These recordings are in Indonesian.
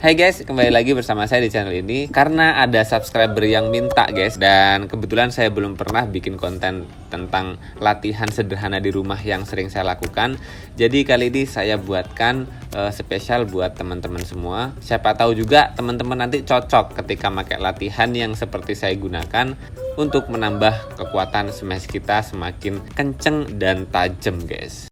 Hai guys, kembali lagi bersama saya di channel ini. Karena ada subscriber yang minta guys, dan kebetulan saya belum pernah bikin konten tentang latihan sederhana di rumah yang sering saya lakukan. Jadi kali ini saya buatkan spesial buat teman-teman semua. Siapa tahu juga teman-teman nanti cocok ketika pakai latihan yang seperti saya gunakan untuk menambah kekuatan smash kita semakin kenceng dan tajam guys.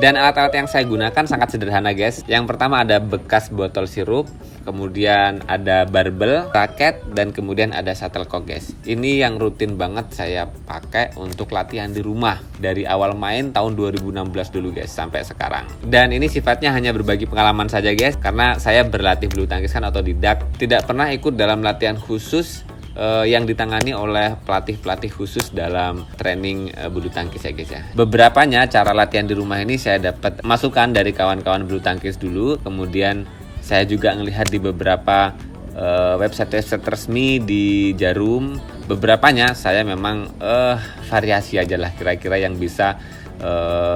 Dan alat-alat yang saya gunakan sangat sederhana guys. Yang pertama ada bekas botol sirup, kemudian ada barbel, raket, dan kemudian ada shuttlecock guys. Ini yang rutin banget saya pakai untuk latihan di rumah dari awal main tahun 2016 dulu guys sampai sekarang. Dan ini sifatnya hanya berbagi pengalaman saja guys, karena saya berlatih bulu tangkis kan otodidak, tidak pernah ikut dalam latihan khusus yang ditangani oleh pelatih-pelatih khusus dalam training bulu tangkis ya guys ya. Beberapanya cara latihan di rumah ini saya dapat masukan dari kawan-kawan bulu tangkis dulu, kemudian saya juga ngelihat di beberapa website resmi di Jarum. Beberapanya saya memang variasi aja lah kira-kira yang bisa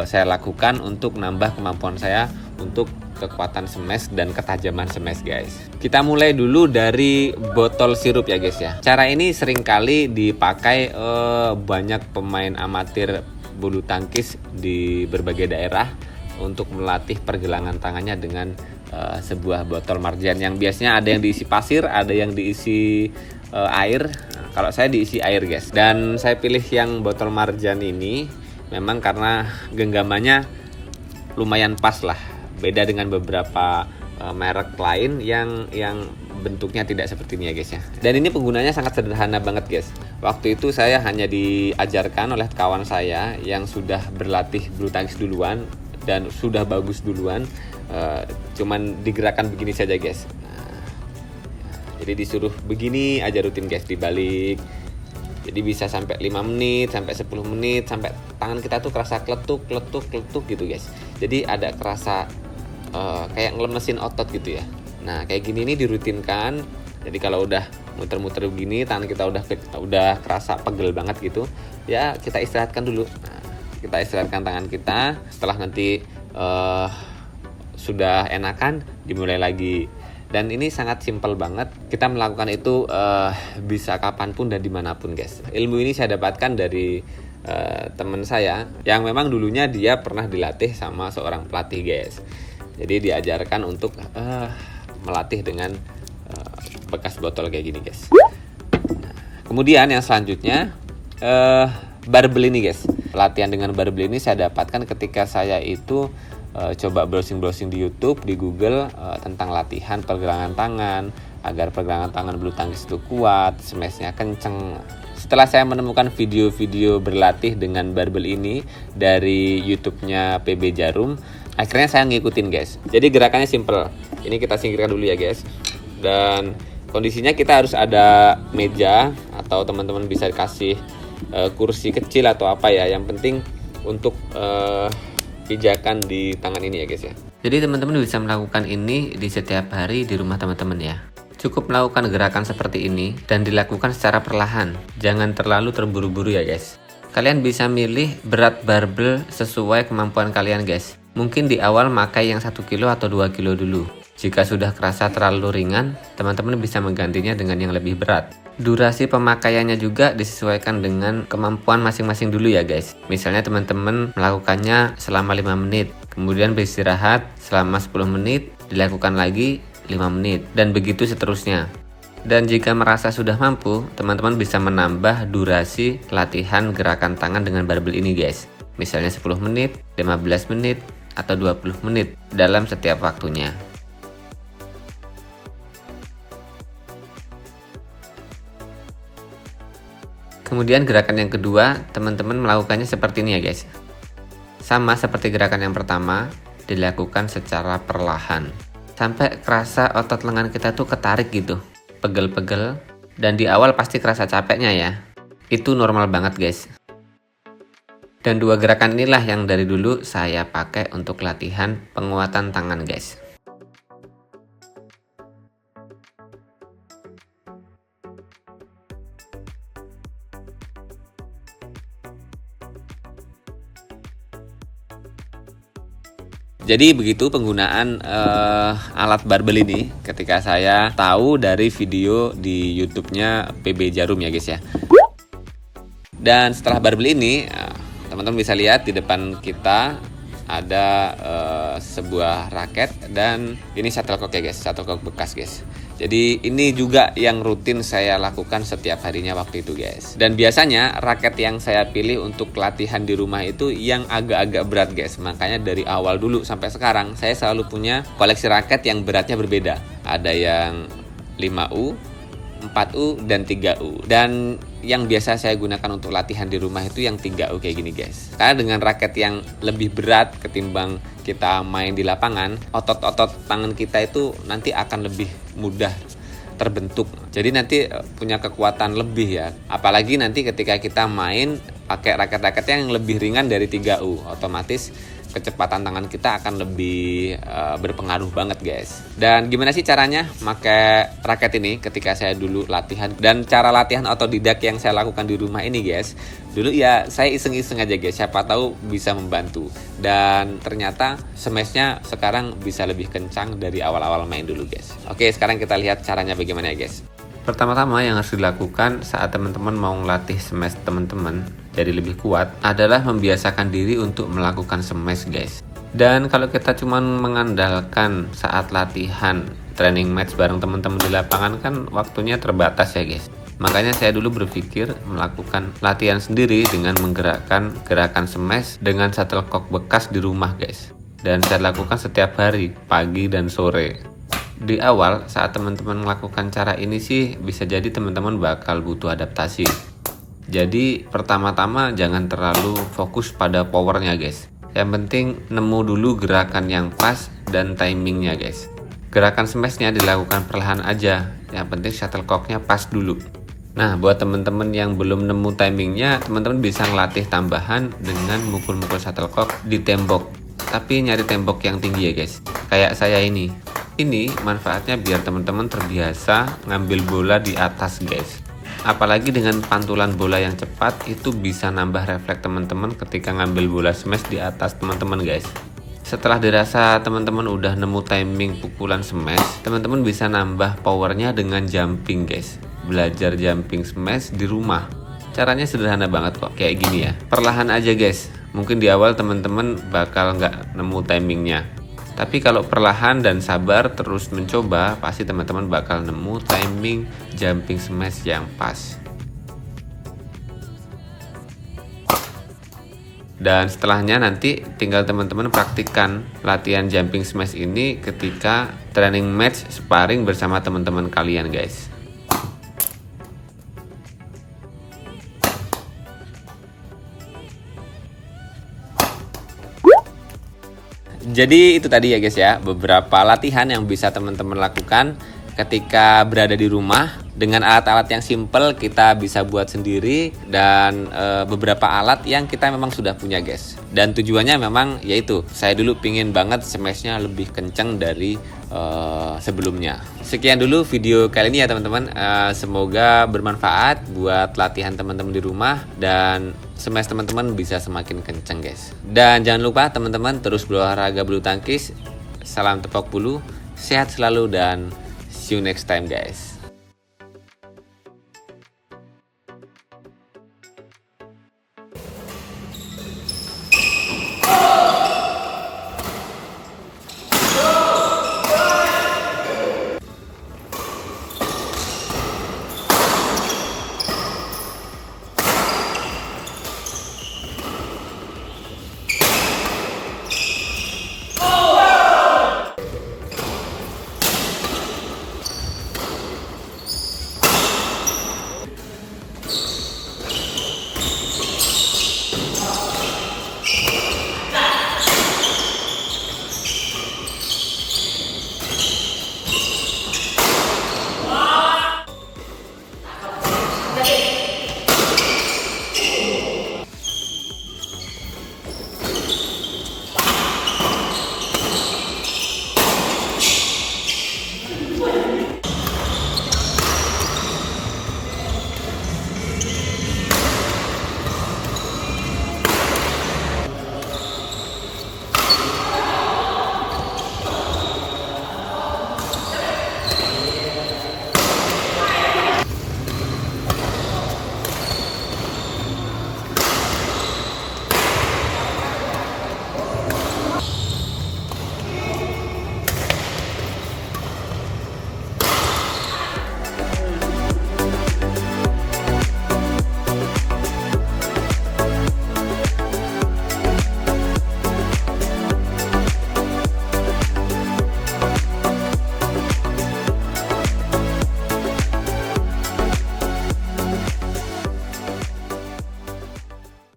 saya lakukan untuk nambah kemampuan saya untuk kekuatan smash dan ketajaman smash guys. Kita mulai dulu dari botol sirup ya guys ya. Cara ini seringkali dipakai banyak pemain amatir bulu tangkis di berbagai daerah untuk melatih pergelangan tangannya dengan sebuah botol marjan yang biasanya ada yang diisi pasir, ada yang diisi air. Nah, kalau saya diisi air guys. Dan saya pilih yang botol marjan ini memang karena genggamannya lumayan pas lah. Beda dengan beberapa merek lain yang bentuknya tidak seperti ini ya guys ya. Dan ini penggunanya sangat sederhana banget guys. Waktu itu saya hanya diajarkan oleh kawan saya yang sudah berlatih bulu tangkis duluan dan sudah bagus duluan. Cuman digerakkan begini saja guys. Jadi disuruh begini aja rutin guys, dibalik. Jadi bisa sampai 5 menit, sampai 10 menit, sampai tangan kita tuh kerasa kletuk gitu guys. Jadi ada kerasa kayak ngelemesin otot gitu ya. Nah kayak gini nih dirutinkan. Jadi kalau udah muter-muter begini, tangan kita udah kerasa pegel banget gitu, ya kita istirahatkan dulu. Nah, kita istirahatkan tangan kita. Setelah nanti sudah enakan, dimulai lagi. Dan ini sangat simpel banget. Kita melakukan itu bisa kapanpun dan dimanapun guys. Ilmu ini saya dapatkan dari teman saya yang memang dulunya dia pernah dilatih sama seorang pelatih guys. Jadi diajarkan untuk melatih dengan bekas botol kayak gini guys. Nah, kemudian yang selanjutnya barbel ini guys. Latihan dengan barbel ini saya dapatkan ketika saya itu coba browsing di YouTube, di Google tentang latihan pergelangan tangan agar pergelangan tangan bulu tangkis itu kuat, smashnya kenceng. Setelah saya menemukan video-video berlatih dengan barbel ini dari YouTube-nya PB Jarum, akhirnya saya ngikutin guys. Jadi gerakannya simple. Ini kita singkirkan dulu ya guys. Dan kondisinya kita harus ada meja atau teman-teman bisa kasih kursi kecil atau apa ya. Yang penting untuk pijakan di tangan ini ya guys ya. Jadi teman-teman bisa melakukan ini di setiap hari di rumah teman-teman ya. Cukup melakukan gerakan seperti ini dan dilakukan secara perlahan. Jangan terlalu terburu-buru ya guys. Kalian bisa milih berat barbel sesuai kemampuan kalian guys. Mungkin di awal pakai yang 1 kilo atau 2 kilo dulu. Jika sudah kerasa terlalu ringan, teman-teman bisa menggantinya dengan yang lebih berat. Durasi pemakaiannya juga disesuaikan dengan kemampuan masing-masing dulu ya guys. Misalnya teman-teman melakukannya selama 5 menit, kemudian beristirahat selama 10 menit, dilakukan lagi 5 menit, dan begitu seterusnya. Dan jika merasa sudah mampu, teman-teman bisa menambah durasi latihan gerakan tangan dengan barbel ini guys. Misalnya 10 menit, 15 menit, atau 20 menit dalam setiap waktunya. Kemudian gerakan yang kedua, teman-teman melakukannya seperti ini ya guys. Sama seperti gerakan yang pertama, dilakukan secara perlahan. Sampai kerasa otot lengan kita tuh ketarik gitu, pegel-pegel. Dan di awal pasti kerasa capeknya ya. Itu normal banget guys. Dan dua gerakan inilah yang dari dulu saya pakai untuk latihan penguatan tangan guys. Jadi begitu penggunaan alat barbel ini ketika saya tahu dari video di YouTube-nya PB Jarum ya guys ya. Dan setelah barbel ini, teman-teman bisa lihat di depan kita ada sebuah raket dan ini shuttlecock ya guys, shuttlecock bekas guys. Jadi ini juga yang rutin saya lakukan setiap harinya waktu itu guys. Dan biasanya raket yang saya pilih untuk latihan di rumah itu yang agak-agak berat guys. Makanya dari awal dulu sampai sekarang saya selalu punya koleksi raket yang beratnya berbeda. Ada yang 5U, 4U, dan 3U. Dan yang biasa saya gunakan untuk latihan di rumah itu yang 3U kayak gini guys. Karena dengan raket yang lebih berat ketimbang kita main di lapangan, otot-otot tangan kita itu nanti akan lebih mudah terbentuk. Jadi nanti punya kekuatan lebih ya. Apalagi nanti ketika kita main pakai raket-raket yang lebih ringan dari 3U, otomatis kecepatan tangan kita akan lebih berpengaruh banget guys. Dan gimana sih caranya pakai raket ini ketika saya dulu latihan, dan cara latihan otodidak yang saya lakukan di rumah ini guys. Dulu ya saya iseng-iseng aja guys, siapa tahu bisa membantu. Dan ternyata smashnya sekarang bisa lebih kencang dari awal-awal main dulu guys. Oke, sekarang kita lihat caranya bagaimana ya guys. Pertama-tama yang harus dilakukan saat teman-teman mau ngelatih smash teman-teman jadi lebih kuat adalah membiasakan diri untuk melakukan smash guys. Dan kalau kita cuma mengandalkan saat latihan training match bareng teman-teman di lapangan kan waktunya terbatas ya guys. Makanya saya dulu berpikir melakukan latihan sendiri dengan menggerakkan gerakan smash dengan shuttlecock bekas di rumah guys. Dan saya lakukan setiap hari, pagi dan sore. Di awal saat teman-teman melakukan cara ini sih bisa jadi teman-teman bakal butuh adaptasi. Jadi pertama-tama jangan terlalu fokus pada powernya guys. Yang penting nemu dulu gerakan yang pas dan timingnya guys. Gerakan smashnya dilakukan perlahan aja. Yang penting shuttlecocknya pas dulu. Nah buat teman-teman yang belum nemu timingnya, teman-teman bisa ngelatih tambahan dengan mukul-mukul shuttlecock di tembok. Tapi nyari tembok yang tinggi ya guys. Kayak saya ini. Ini manfaatnya biar teman-teman terbiasa ngambil bola di atas guys. Apalagi dengan pantulan bola yang cepat itu bisa nambah refleks teman-teman ketika ngambil bola smash di atas teman-teman guys. Setelah dirasa teman-teman udah nemu timing pukulan smash, teman-teman bisa nambah powernya dengan jumping guys. Belajar jumping smash di rumah. Caranya sederhana banget kok, kayak gini ya. Perlahan aja guys. Mungkin di awal teman-teman bakal nggak nemu timingnya. Tapi kalau perlahan dan sabar terus mencoba, pasti teman-teman bakal nemu timing jumping smash yang pas. Dan setelahnya nanti tinggal teman-teman praktikkan latihan jumping smash ini ketika training match sparring bersama teman-teman kalian guys. Jadi itu tadi ya guys ya, beberapa latihan yang bisa teman-teman lakukan ketika berada di rumah. Dengan alat-alat yang simple kita bisa buat sendiri, dan beberapa alat yang kita memang sudah punya guys. Dan tujuannya memang yaitu saya dulu pingin banget smashnya lebih kencang dari sebelumnya. Sekian dulu video kali ini ya teman-teman. Semoga bermanfaat buat latihan teman-teman di rumah dan smash teman-teman bisa semakin kencang guys. Dan jangan lupa teman-teman terus berolahraga bulu tangkis. Salam tepok bulu, sehat selalu dan see you next time guys.